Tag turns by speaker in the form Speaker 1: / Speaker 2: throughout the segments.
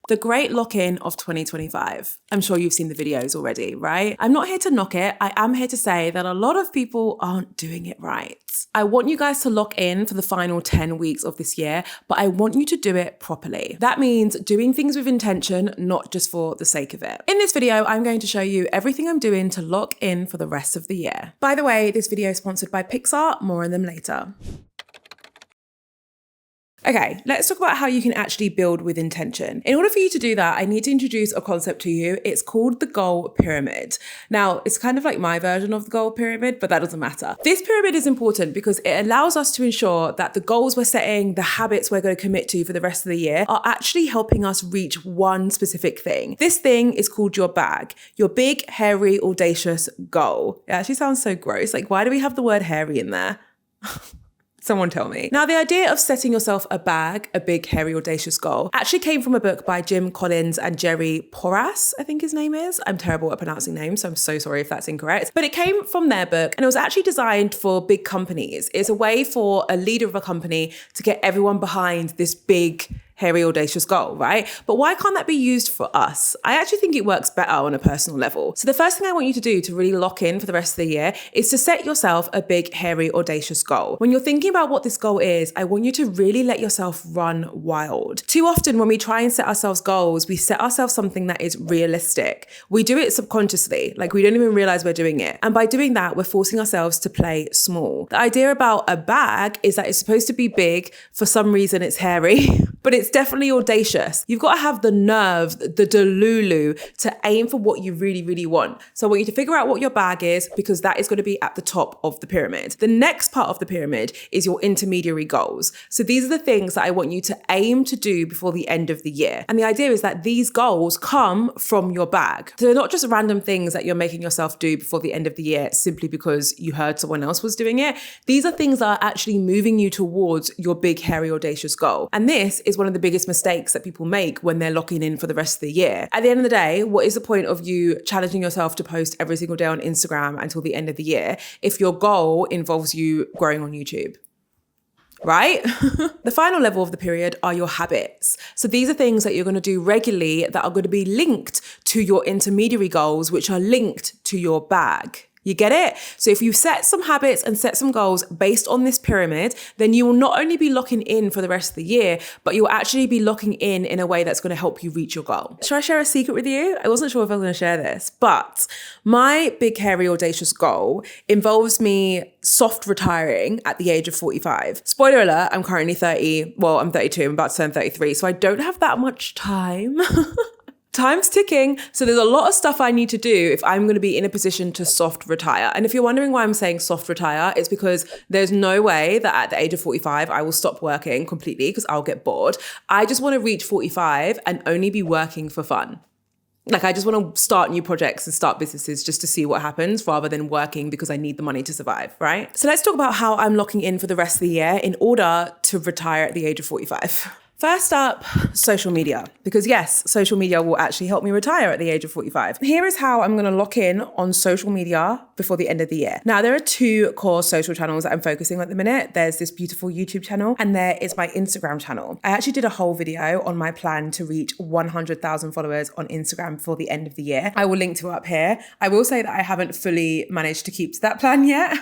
Speaker 1: The great lock-in of 2025. I'm sure you've seen the videos already, right? I'm not here to knock it. I am here to say that a lot of people aren't doing it right. I want you guys to lock in for the final 10 weeks of this year, but I want you to do it properly. That means doing things with intention, not just for the sake of it. In this video, I'm going to show you everything I'm doing to lock in for the rest of the year. By the way, this video is sponsored by Pixar, more on them later. Okay, let's talk about how you can actually build with intention. In order for you to do that, I need to introduce a concept to you. It's called the goal pyramid. Now, it's kind of like my version of the goal pyramid, but that doesn't matter. This pyramid is important because it allows us to ensure that the goals we're setting, the habits we're going to commit to for the rest of the year are actually helping us reach one specific thing. This thing is called your bag, your big, hairy, audacious goal. It actually sounds so gross. Like, why do we have the word hairy in there? Someone tell me. Now, the idea of setting yourself a bag, a big, hairy, audacious goal, actually came from a book by Jim Collins and Jerry Porras, I think his name is. I'm terrible at pronouncing names, so I'm so sorry if that's incorrect. But it came from their book, and it was actually designed for big companies. It's a way for a leader of a company to get everyone behind this big, hairy, audacious goal, right? But why can't that be used for us? I actually think it works better on a personal level. So the first thing I want you to do to really lock in for the rest of the year is to set yourself a big, hairy, audacious goal. When you're thinking about what this goal is, I want you to really let yourself run wild. Too often when we try and set ourselves goals, we set ourselves something that is realistic. We do it subconsciously, like we don't even realize we're doing it. And by doing that, we're forcing ourselves to play small. The idea about a bag is that it's supposed to be big. For some reason, it's hairy. But it's definitely audacious. You've got to have the nerve, the delulu to aim for what you really, really want. So I want you to figure out what your bag is because that is going to be at the top of the pyramid. The next part of the pyramid is your intermediary goals. So these are the things that I want you to aim to do before the end of the year. And the idea is that these goals come from your bag. So they're not just random things that you're making yourself do before the end of the year simply because you heard someone else was doing it. These are things that are actually moving you towards your big, hairy, audacious goal. And this is one of the biggest mistakes that people make when they're locking in for the rest of the year. At the end of the day, what is the point of you challenging yourself to post every single day on Instagram until the end of the year if your goal involves you growing on YouTube? Right? The final level of the period are your habits. So these are things that you're going to do regularly that are going to be linked to your intermediary goals, which are linked to your bag. You get it? So if you set some habits and set some goals based on this pyramid, then you will not only be locking in for the rest of the year, but you'll actually be locking in a way that's going to help you reach your goal. Should I share a secret with you? I wasn't sure if I was going to share this, but my big, hairy, audacious goal involves me soft retiring at the age of 45. Spoiler alert, I'm currently 30. Well, I'm 32. I'm about to turn 33. So I don't have that much time. Time's ticking. So there's a lot of stuff I need to do if I'm going to be in a position to soft retire. And if you're wondering why I'm saying soft retire, it's because there's no way that at the age of 45, I will stop working completely because I'll get bored. I just want to reach 45 and only be working for fun. Like I just want to start new projects and start businesses just to see what happens rather than working because I need the money to survive, right? So let's talk about how I'm locking in for the rest of the year in order to retire at the age of 45. First up, social media. Because yes, social media will actually help me retire at the age of 45. Here is how I'm going to lock in on social media before the end of the year. Now, there are two core social channels that I'm focusing on at the minute. There's this beautiful YouTube channel and there is my Instagram channel. I actually did a whole video on my plan to reach 100,000 followers on Instagram before the end of the year. I will link to it up here. I will say that I haven't fully managed to keep to that plan yet,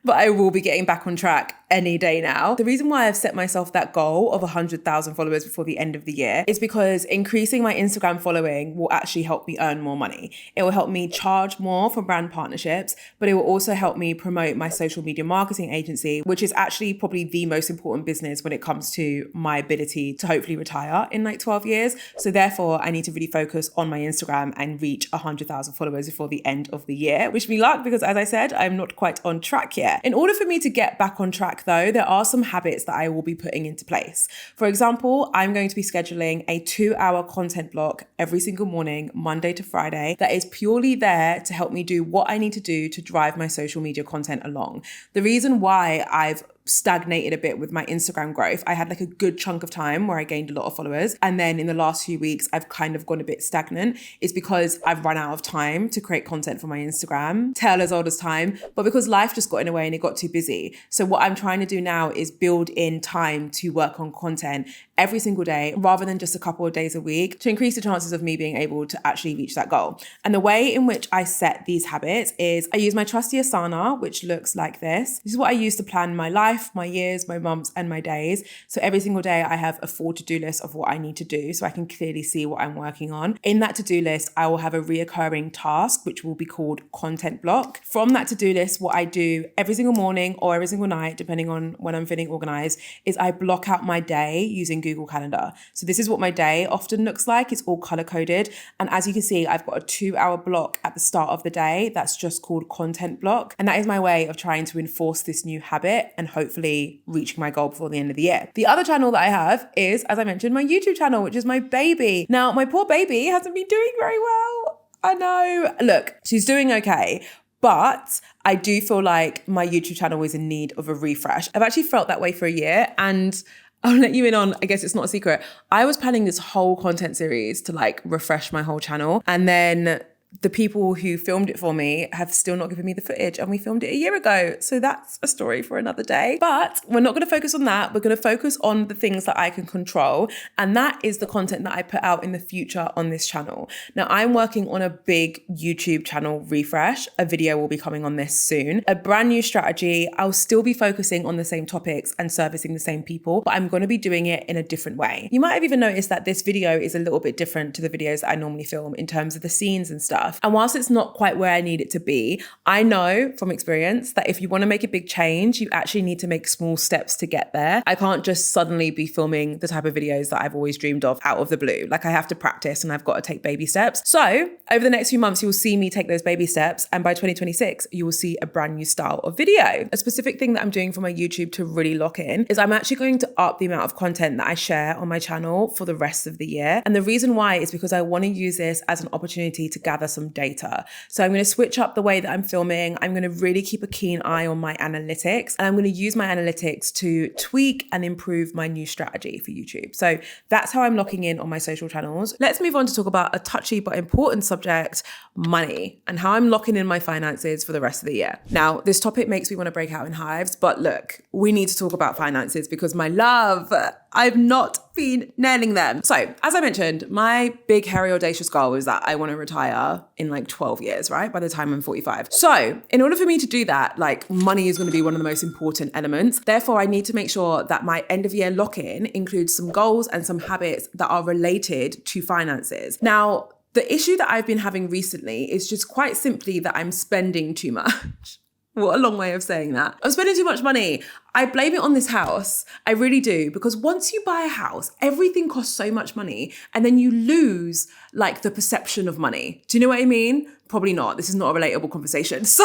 Speaker 1: but I will be getting back on track any day now. The reason why I've set myself that goal of 100,000 followers before the end of the year is because increasing my Instagram following will actually help me earn more money. It will help me charge more for brand partnerships, but it will also help me promote my social media marketing agency, which is actually probably the most important business when it comes to my ability to hopefully retire in like 12 years. So therefore, I need to really focus on my Instagram and reach 100,000 followers before the end of the year. Wish me luck because as I said, I'm not quite on track yet. In order for me to get back on track though, there are some habits that I will be putting into place. For example, I'm going to be scheduling a 2-hour content block every single morning, Monday to Friday, that is purely there to help me do what I need to do to drive my social media content along. The reason why I've stagnated a bit with my Instagram growth. I had like a good chunk of time where I gained a lot of followers. And then in the last few weeks, I've kind of gone a bit stagnant. It's because I've run out of time to create content for my Instagram. Tale as old as time, but because life just got in the way and it got too busy. So what I'm trying to do now is build in time to work on content every single day rather than just a couple of days a week to increase the chances of me being able to actually reach that goal. And the way in which I set these habits is I use my trusty Asana, which looks like this. This is what I use to plan my life, my years, my months, and my days. So every single day I have a full to-do list of what I need to do so I can clearly see what I'm working on. In that to-do list, I will have a reoccurring task, which will be called content block. From that to-do list, what I do every single morning or every single night, depending on when I'm feeling organized, is I block out my day using Google Calendar. So this is what my day often looks like. It's all color-coded. And as you can see, I've got a 2-hour block at the start of the day that's just called content block. And that is my way of trying to enforce this new habit and hopefully reaching my goal before the end of the year. The other channel that I have is, as I mentioned, my YouTube channel, which is my baby. Now, my poor baby hasn't been doing very well. I know. Look, she's doing okay. But I do feel like my YouTube channel is in need of a refresh. I've actually felt that way for a year, and I'll let you in on, I guess it's not a secret. I was planning this whole content series to like refresh my whole channel. And then the people who filmed it for me have still not given me the footage, and we filmed it a year ago. So that's a story for another day. But we're not going to focus on that. We're going to focus on the things that I can control. And that is the content that I put out in the future on this channel. Now, I'm working on a big YouTube channel refresh. A video will be coming on this soon. A brand new strategy. I'll still be focusing on the same topics and servicing the same people, but I'm going to be doing it in a different way. You might have even noticed that this video is a little bit different to the videos that I normally film in terms of the scenes and stuff. And whilst it's not quite where I need it to be, I know from experience that if you want to make a big change, you actually need to make small steps to get there. I can't just suddenly be filming the type of videos that I've always dreamed of out of the blue. Like, I have to practice and I've got to take baby steps. So over the next few months, you'll see me take those baby steps. And by 2026, you will see a brand new style of video. A specific thing that I'm doing for my YouTube to really lock in is I'm actually going to up the amount of content that I share on my channel for the rest of the year. And the reason why is because I want to use this as an opportunity to gather some data. So I'm going to switch up the way that I'm filming. I'm going to really keep a keen eye on my analytics, and I'm going to use my analytics to tweak and improve my new strategy for YouTube. So that's how I'm locking in on my social channels. Let's move on to talk about a touchy but important subject, money, and how I'm locking in my finances for the rest of the year. Now, this topic makes me want to break out in hives, but look, we need to talk about finances because, my love, I've not been nailing them. So as I mentioned, my big, hairy, audacious goal is that I want to retire in like 12 years, right? By the time I'm 45. So in order for me to do that, like, money is going to be one of the most important elements. Therefore, I need to make sure that my end of year lock-in includes some goals and some habits that are related to finances. Now, the issue that I've been having recently is just quite simply that I'm spending too much. What a long way of saying that. I'm spending too much money. I blame it on this house. I really do. Because once you buy a house, everything costs so much money, and then you lose like the perception of money. Do you know what I mean? Probably not. This is not a relatable conversation. So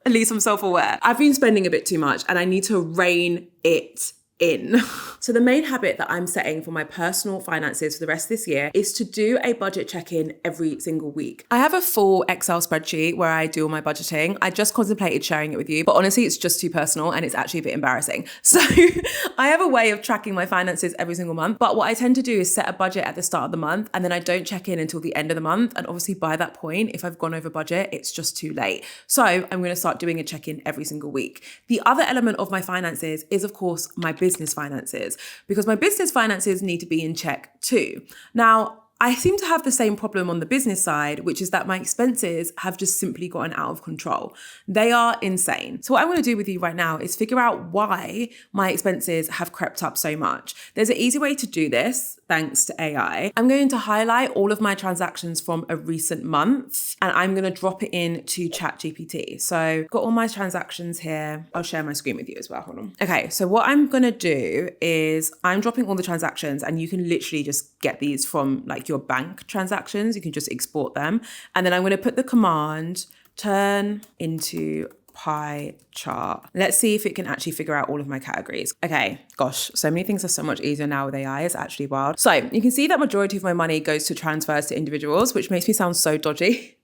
Speaker 1: at least I'm self-aware. I've been spending a bit too much, and I need to rein it in. So the main habit that I'm setting for my personal finances for the rest of this year is to do a budget check-in every single week. I have a full Excel spreadsheet where I do all my budgeting. I just contemplated sharing it with you, but honestly, it's just too personal and it's actually a bit embarrassing. So I have a way of tracking my finances every single month, but what I tend to do is set a budget at the start of the month, and then I don't check in until the end of the month. And obviously by that point, if I've gone over budget, it's just too late. So I'm going to start doing a check-in every single week. The other element of my finances is, of course, my business finances, because my business finances need to be in check too. Now, I seem to have the same problem on the business side, which is that my expenses have just simply gotten out of control. They are insane. So what I'm going to do with you right now is figure out why my expenses have crept up so much. There's an easy way to do this, thanks to AI. I'm going to highlight all of my transactions from a recent month, and I'm going to drop it into ChatGPT. So got all my transactions here. I'll share my screen with you as well. Hold on. Okay, so what I'm going to do is I'm dropping all the transactions, and you can literally just get these from like your bank transactions. You can just export them. And then I'm going to put the command turn into pie chart. Let's see if it can actually figure out all of my categories. Okay, gosh, so many things are so much easier now with AI. It's actually wild. So you can see that majority of my money goes to transfers to individuals, which makes me sound so dodgy.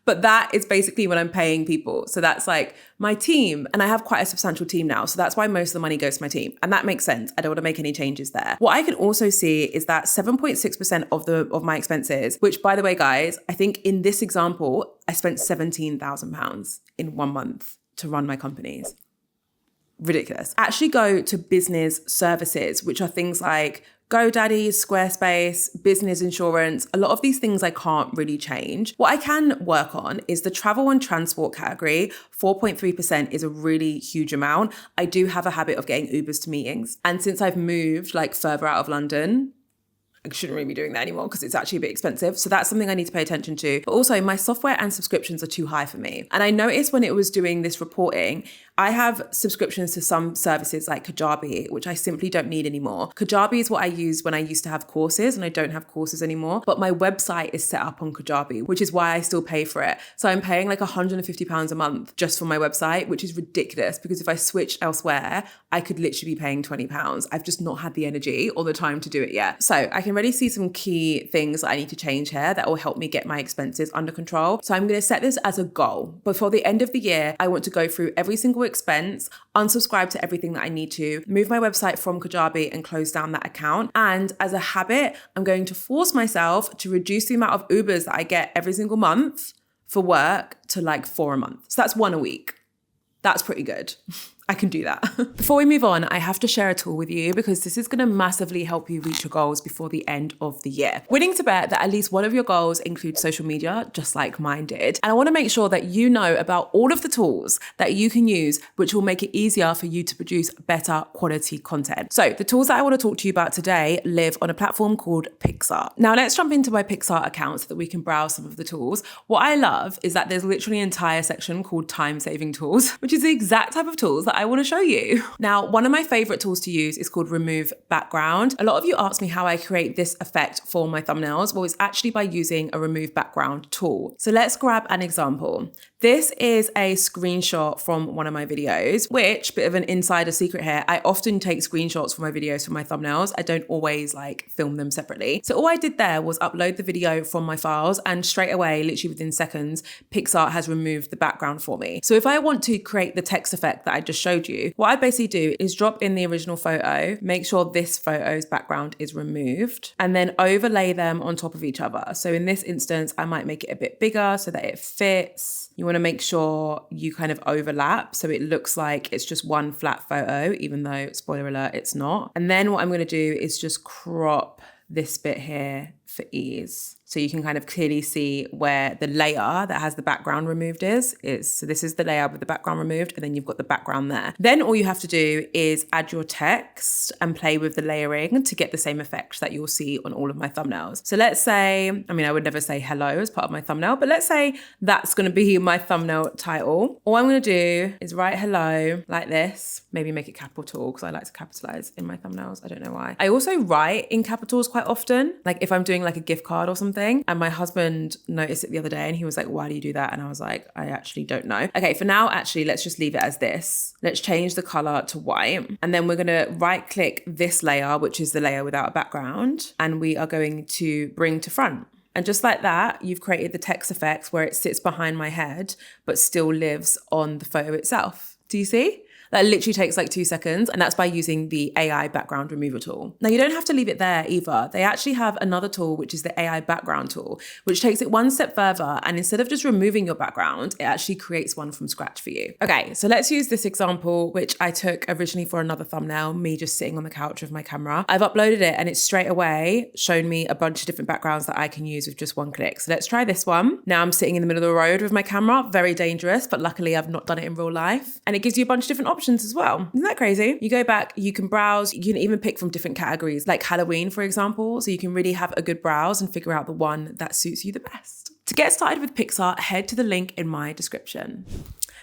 Speaker 1: But that is basically when I'm paying people. So that's like my team. And I have quite a substantial team now. So that's why most of the money goes to my team. And that makes sense. I don't want to make any changes there. What I can also see is that 7.6% of my expenses, which by the way, guys, I think in this example, I spent £17,000 in 1 month to run my companies. Ridiculous. Actually go to business services, which are things like GoDaddy, Squarespace, business insurance. A lot of these things I can't really change. What I can work on is the travel and transport category. 4.3% is a really huge amount. I do have a habit of getting Ubers to meetings. And since I've moved like further out of London, I shouldn't really be doing that anymore because it's actually a bit expensive. So that's something I need to pay attention to. But also my software and subscriptions are too high for me. And I noticed when it was doing this reporting, I have subscriptions to some services like Kajabi, which I simply don't need anymore. Kajabi is what I used when I used to have courses, and I don't have courses anymore. But my website is set up on Kajabi, which is why I still pay for it. So I'm paying like £150 a month just for my website, which is ridiculous because if I switch elsewhere, I could literally be paying £20. I've just not had the energy or the time to do it yet. So I can really see some key things that I need to change here that will help me get my expenses under control. So I'm going to set this as a goal. Before the end of the year, I want to go through every single expense, unsubscribe to everything that I need to, move my website from Kajabi and close down that account. And as a habit, I'm going to force myself to reduce the amount of Ubers that I get every single month for work to like 4 a month. So that's 1 a week. That's pretty good. I can do that. Before we move on, I have to share a tool with you because this is going to massively help you reach your goals before the end of the year. Willing to bet that at least one of your goals includes social media, just like mine did. And I want to make sure that you know about all of the tools that you can use, which will make it easier for you to produce better quality content. So the tools that I want to talk to you about today live on a platform called Pixar. Now let's jump into my Pixar account so that we can browse some of the tools. What I love is that there's literally an entire section called time-saving tools, which is the exact type of tools that I want to show you. Now, one of my favorite tools to use is called Remove Background. A lot of you ask me how I create this effect for my thumbnails. Well, it's actually by using a Remove Background tool. So let's grab an example. This is a screenshot from one of my videos, which, bit of an insider secret here, I often take screenshots for my videos for my thumbnails. I don't always like film them separately. So all I did there was upload the video from my files and straight away, literally within seconds, Pixar has removed the background for me. So if I want to create the text effect that I just showed you, what I basically do is drop in the original photo, make sure this photo's background is removed, and then overlay them on top of each other. So in this instance, I might make it a bit bigger so that it fits. You want to make sure you kind of overlap so it looks like it's just one flat photo, even though, spoiler alert, it's not. And then what I'm going to do is just crop this bit here for ease. So you can kind of clearly see where the layer that has the background removed is. So this is the layer with the background removed, and then you've got the background there. Then all you have to do is add your text and play with the layering to get the same effect that you'll see on all of my thumbnails. So let's say, I mean, I would never say hello as part of my thumbnail, but let's say that's going to be my thumbnail title. All I'm going to do is write hello like this, maybe make it capital because I like to capitalize in my thumbnails. I don't know why. I also write in capitals quite often, like if I'm doing like a gift card or something. And my husband noticed it the other day and he was like, why do you do that? And I was like, I actually don't know. Okay, for now, actually, let's just leave it as this. Let's change the color to white. And then we're going to right click this layer, which is the layer without a background. And we are going to bring to front. And just like that, you've created the text effect where it sits behind my head, but still lives on the photo itself. Do you see? That literally takes like 2 seconds, and that's by using the AI background remover tool. Now, you don't have to leave it there either. They actually have another tool, which is the AI background tool, which takes it one step further. And instead of just removing your background, it actually creates one from scratch for you. Okay, so let's use this example, which I took originally for another thumbnail, me just sitting on the couch with my camera. I've uploaded it and it's straight away shown me a bunch of different backgrounds that I can use with just one click. So let's try this one. Now I'm sitting in the middle of the road with my camera, very dangerous, but luckily I've not done it in real life. And it gives you a bunch of different options as well. Isn't that crazy? You go back, you can browse, you can even pick from different categories like Halloween, for example. So you can really have a good browse and figure out the one that suits you the best. To get started with Pixar, head to the link in my description.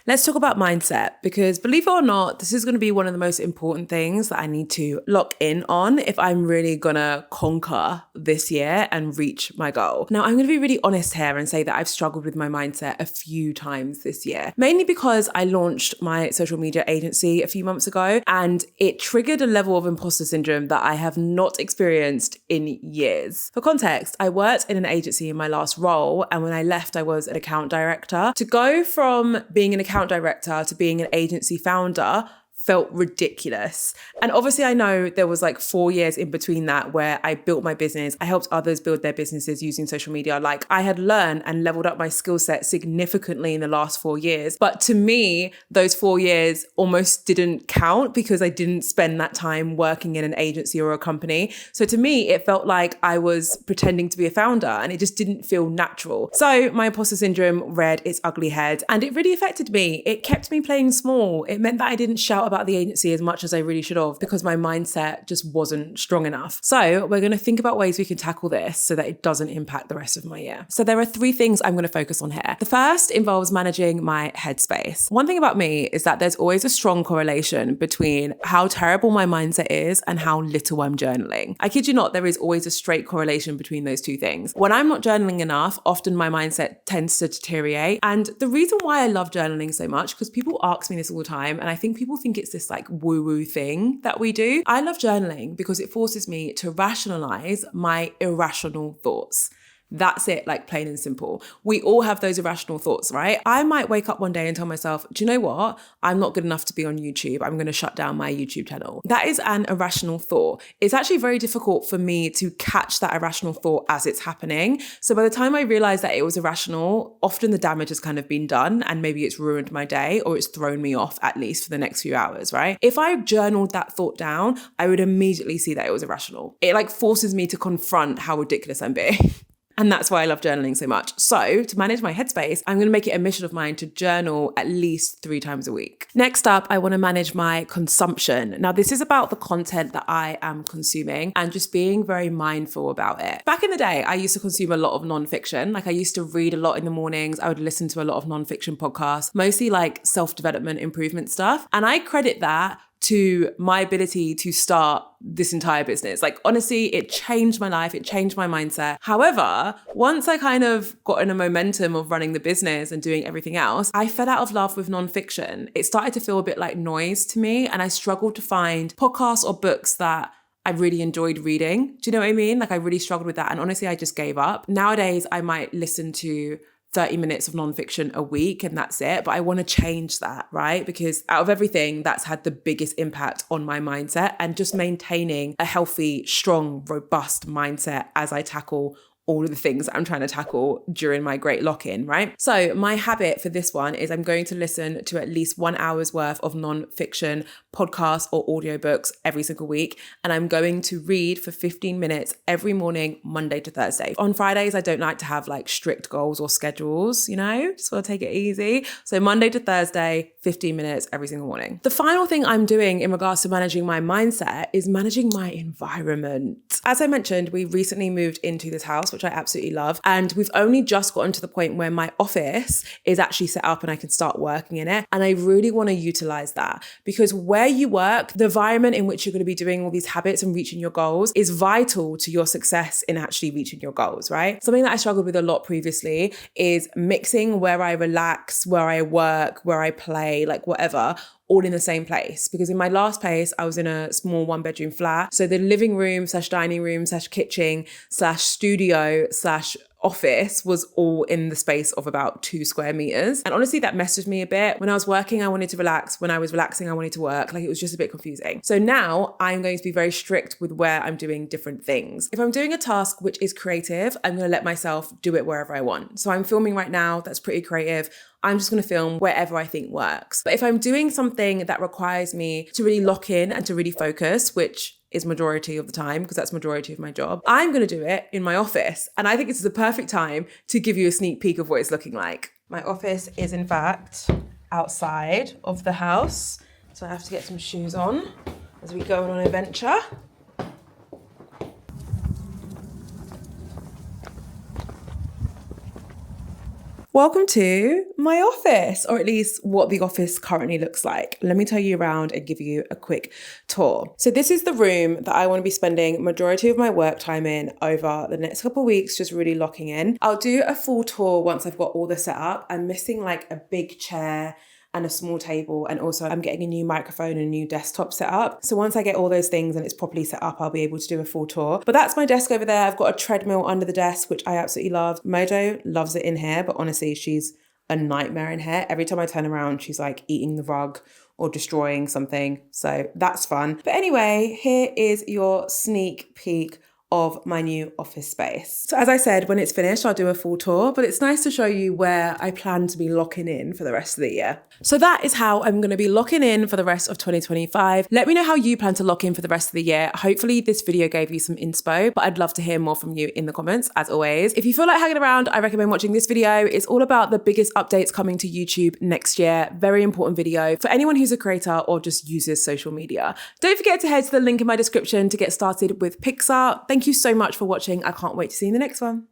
Speaker 1: Let's talk about mindset, because believe it or not, this is going to be one of the most important things that I need to lock in on if I'm really going to conquer this year and reach my goal. Now, I'm going to be really honest here and say that I've struggled with my mindset a few times this year, mainly because I launched my social media agency a few months ago and it triggered a level of imposter syndrome that I have not experienced in years. For context, I worked in an agency in my last role, and when I left, I was an account director. To go from being an account director to being an agency founder felt ridiculous. And obviously I know there was like 4 years in between that where I built my business. I helped others build their businesses using social media. Like I had learned and leveled up my skill set significantly in the last 4 years. But to me, those 4 years almost didn't count because I didn't spend that time working in an agency or a company. So to me, it felt like I was pretending to be a founder and it just didn't feel natural. So my imposter syndrome reared its ugly head and it really affected me. It kept me playing small. It meant that I didn't shout about the agency as much as I really should have because my mindset just wasn't strong enough. So we're going to think about ways we can tackle this so that it doesn't impact the rest of my year. So there are 3 things I'm going to focus on here. The first involves managing my headspace. One thing about me is that there's always a strong correlation between how terrible my mindset is and how little I'm journaling. I kid you not, there is always a straight correlation between those 2 things. When I'm not journaling enough, often my mindset tends to deteriorate. And the reason why I love journaling so much, because people ask me this all the time, and I think people think it's this like woo-woo thing that we do. I love journaling because it forces me to rationalize my irrational thoughts. That's it, like plain and simple. We all have those irrational thoughts, right? I might wake up one day and tell myself, do you know what? I'm not good enough to be on YouTube. I'm going to shut down my YouTube channel. That is an irrational thought. It's actually very difficult for me to catch that irrational thought as it's happening. So by the time I realize that it was irrational, often the damage has kind of been done and maybe it's ruined my day or it's thrown me off at least for the next few hours, right? If I journaled that thought down, I would immediately see that it was irrational. It like forces me to confront how ridiculous I'm being. And that's why I love journaling so much. So to manage my headspace, I'm going to make it a mission of mine to journal at least 3 times a week. Next up, I want to manage my consumption. Now, this is about the content that I am consuming and just being very mindful about it. Back in the day, I used to consume a lot of nonfiction. Like I used to read a lot in the mornings. I would listen to a lot of nonfiction podcasts, mostly like self-development improvement stuff. And I credit that to my ability to start this entire business. Like honestly, it changed my life. It changed my mindset. However, once I kind of got in a momentum of running the business and doing everything else, I fell out of love with nonfiction. It started to feel a bit like noise to me. And I struggled to find podcasts or books that I really enjoyed reading. Do you know what I mean? Like I really struggled with that. And honestly, I just gave up. Nowadays, I might listen to 30 minutes of nonfiction a week and that's it. But I want to change that, right? Because out of everything, that's had the biggest impact on my mindset and just maintaining a healthy, strong, robust mindset as I tackle all of the things that I'm trying to tackle during my great lock-in, right? So my habit for this one is I'm going to listen to at least 1 hour's worth of non-fiction podcasts or audiobooks every single week. And I'm going to read for 15 minutes every morning, Monday to Thursday. On Fridays, I don't like to have like strict goals or schedules, you know, just want to take it easy. So Monday to Thursday, 15 minutes every single morning. The final thing I'm doing in regards to managing my mindset is managing my environment. As I mentioned, we recently moved into this house, which I absolutely love. And we've only just gotten to the point where my office is actually set up and I can start working in it. And I really want to utilize that because where you work, the environment in which you're going to be doing all these habits and reaching your goals is vital to your success in actually reaching your goals, right? Something that I struggled with a lot previously is mixing where I relax, where I work, where I play, like whatever, all in the same place. Because in my last place, I was in a small 1-bedroom flat. So the living room / dining room / kitchen / studio / office was all in the space of about 2 square meters. And honestly, that messed with me a bit. When I was working, I wanted to relax. When I was relaxing, I wanted to work. Like it was just a bit confusing. So now I'm going to be very strict with where I'm doing different things. If I'm doing a task which is creative, I'm going to let myself do it wherever I want. So I'm filming right now. That's pretty creative. I'm just going to film wherever I think works. But if I'm doing something that requires me to really lock in and to really focus, which is majority of the time, because that's majority of my job, I'm going to do it in my office. And I think this is the perfect time to give you a sneak peek of what it's looking like. My office is in fact outside of the house. So I have to get some shoes on as we go on an adventure. Welcome to my office, or at least what the office currently looks like. Let me tell you around and give you a quick tour. So this is the room that I want to be spending majority of my work time in over the next couple of weeks, just really locking in. I'll do a full tour once I've got all this set up. I'm missing like a big chair and a small table, and also I'm getting a new microphone and a new desktop set up. So once I get all those things and it's properly set up, I'll be able to do a full tour. But that's my desk over there. I've got a treadmill under the desk, which I absolutely love. Mojo loves it in here, but honestly, she's a nightmare in here. Every time I turn around, she's like eating the rug or destroying something. So that's fun. But anyway, here is your sneak peek of my new office space. So as I said, when it's finished, I'll do a full tour, but it's nice to show you where I plan to be locking in for the rest of the year. So that is how I'm going to be locking in for the rest of 2025. Let me know how you plan to lock in for the rest of the year. Hopefully this video gave you some inspo, but I'd love to hear more from you in the comments as always. If you feel like hanging around, I recommend watching this video. It's all about the biggest updates coming to YouTube next year. Very important video for anyone who's a creator or just uses social media. Don't forget to head to the link in my description to get started with Pixar. Thank you so much for watching. I can't wait to see you in the next one.